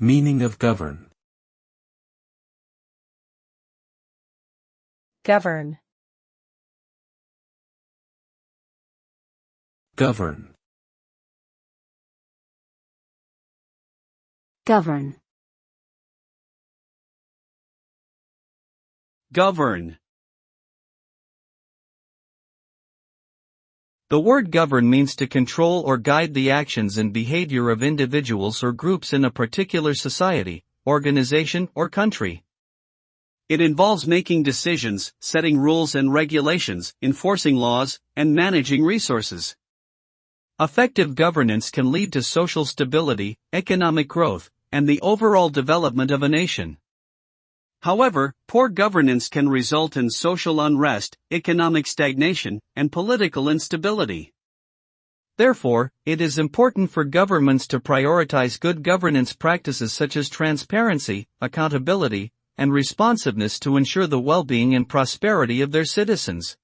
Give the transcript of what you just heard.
Meaning of govern. Govern. Govern. Govern. Govern. The word govern means to control or guide the actions and behavior of individuals or groups in a particular society, organization, or country. It involves making decisions, setting rules and regulations, enforcing laws, and managing resources. Effective governance can lead to social stability, economic growth, and the overall development of a nation. However, poor governance can result in social unrest, economic stagnation, and political instability. Therefore, it is important for governments to prioritize good governance practices such as transparency, accountability, and responsiveness to ensure the well-being and prosperity of their citizens.